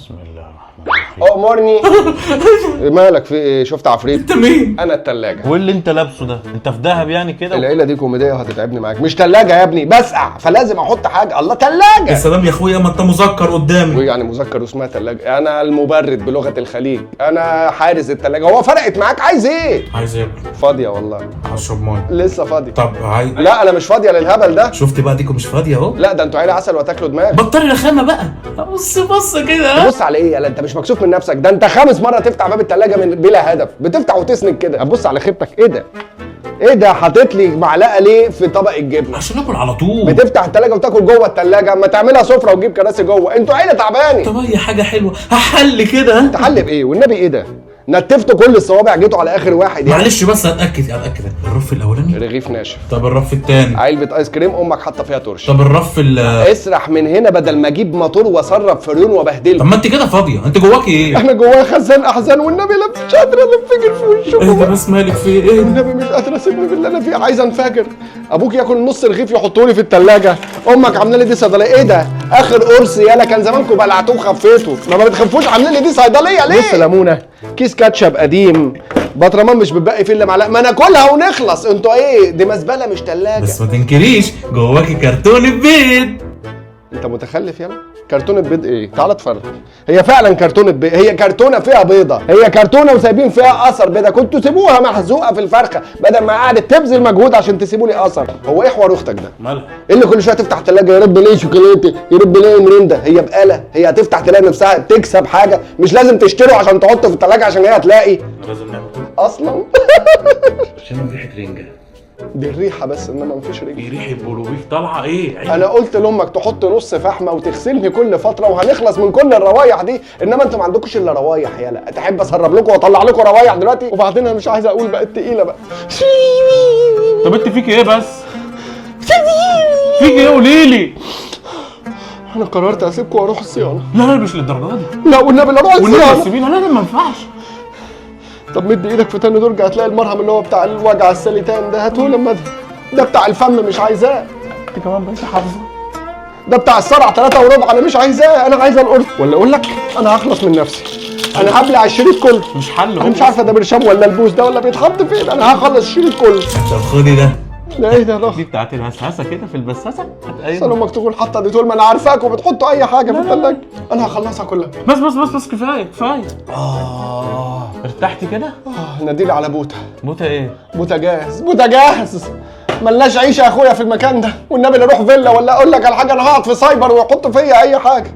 بسم الله الرحمن الرحيم. امرني. مالك في ايه؟ شفت عفريت؟ انت مين؟ انا التلاجة. وايه اللي انت لابسه ده؟ انت في دهب يعني كده؟ العيله دي كوميديه وهتتعبني معاك. مش تلاجة يا ابني، بسقع فلازم احط حاجه. الله تلاجة. يا سلام يا اخويا، ما انت مذكر قدامي. ويعني مذكر واسمها تلاجة؟ انا المبرد بلغه الخليج، انا حارس التلاجة. هو فرقت معاك؟ عايز ايه؟ عايز ايه يا ابني؟ فاضيه والله. هشرب ميه. لسه فاضيه. طب عايز. لا انا مش فاضيه للهبل ده. شفت بقى ديكو مش فاضيه اهو. لا ده انتوا عيله عسل وهتاكلوا دماغ. بطلي رخامه بقى. بص كده. بص على ايه؟ يالا انت مش مكسوف من نفسك؟ ده انت خامس مره تفتح باب التلاجة من بلا هدف، بتفتح وتسند كده. هتبص على خيبتك. ايه ده؟ ايه ده؟ حاطط لي معلقه ليه في طبق الجبنه؟ عشان اكل على طول. بتفتح التلاجة وتاكل جوه التلاجة. اما تعملها سفره وتجيب كراسي جوه. انتوا عيله تعباني. طب اي حاجه حلوه هحل كده. تحل بايه؟ والنبي ايه ده؟ نتفتوا كل الصوابع، جيتوا على اخر واحد يعني. معلش بس اتاكد الرف الاولاني. رغيف ناشف. طب الرف الثاني. علبه ايس كريم امك حاطه فيها ترش. طب الرف اسرح من هنا بدل ما اجيب موتور واصرف فريون وبهدله. طب ما انت كده فاضيه، انت جواكي ايه؟ احنا جوايا خزان احزان والنبي لا مش قادر انفجر في وشه. ايه ده بس مالك في ايه؟ والنبي مش قادر اسيبني باللي انا فيه، عايز انفجر. ابوك ياكل نص رغيف يحطه لي في الثلاجه، امك عامله لي دي صيدليه. ايه ده؟ اخر قرص يالا، كان زمانكم بلعتوه وخفيتوا. ما بتخفوش، عاملين لي دي صيدليه ليه؟ بص ليمونه، كيس كاتشب قديم، بطرمان مش بتبقي فيه الا معلقه. ما ناكلها ونخلص. انتوا ايه؟ دي مزبله مش ثلاجه. بس ما تنكريش جواكي كرتونه بيض. انت متخلف يالا. كرتونه بيض ايه؟ تعال اتفرج. هي فعلا كرتونه بيض، هي كرتونه فيها بيضه، هي كرتونه وسايبين فيها اثر بيضه. كنتوا سيبوها محزوقه في الفرخه بدل ما قعدت تبذل مجهود عشان تسيبوا لي اثر. هو ايه حوار اختك ده؟ مالها؟ ايه اللي كل شويه تفتح الثلاجه؟ يا رب ليه شوكولاته، يا رب ليه مريندا. هي بقاله، هي هتفتح تلاقي نفسها تكسب حاجه. مش لازم تشتروا عشان تحطه في الثلاجه عشان هي هتلاقي لازم نعمل كده اصلا. عشان ريحه رنجه. دي الريحه بس، انما مفيش رجل. ايه ريحه بولوبيف طالعه ايه؟ عيب. انا قلت لامك تحط نص فحمه وتغسلني كل فتره وهنخلص من كل الروايح دي، انما انتوا ما عندكوش الا روايح. يالا تحب اسرب لكم واطلع لكم روايح دلوقتي؟ وبعدين انا مش عايز اقول، بقت تقيله بقى. طب انت فيك ايه بس؟ فيك ايه قولي لي؟ انا قررت اسيبكم واروح الصيانه. لا مش للدرجه دي. لا والنبي لا اروح والنبي الصيانه. سيبينا. لا ما ينفعش. طب مد ايدك في تاني درج هتلاقي المرهم اللي هو بتاع الوجع السليتان ده، هاتهولي لما ده بتاع الفم مش عايزاه. انت كمان بقيتي حافظه. ده بتاع الصرع 3 وربع انا مش عايزاه، انا عايزه القرص. ولا اقول لك انا هخلص من نفسي، انا هبلع الشريط كله. مش حل. انا مش عارفه ده برشام ولا البوس ده ولا بيتحط فين. انا هخلص الشريط كله. طب خدي ده. ده ايه ده؟ دي بتاعت الهسهسه كده في البساسه. اصل امك تكون حاطه دي طول ما انا عارفاكم بتحطوا اي حاجه في الثلاجه. انا هخلصها كلها. بس كفايه. ارتحتي كده؟ ناديلي على بوته. موتة ايه؟ بوتاجاز. ملناش عيشه يا اخويا في المكان ده، والنبي لا اروح فيلا ولا اقول لك على حاجه. انا هقعد في سايبر ويحطوا فيا اي حاجه.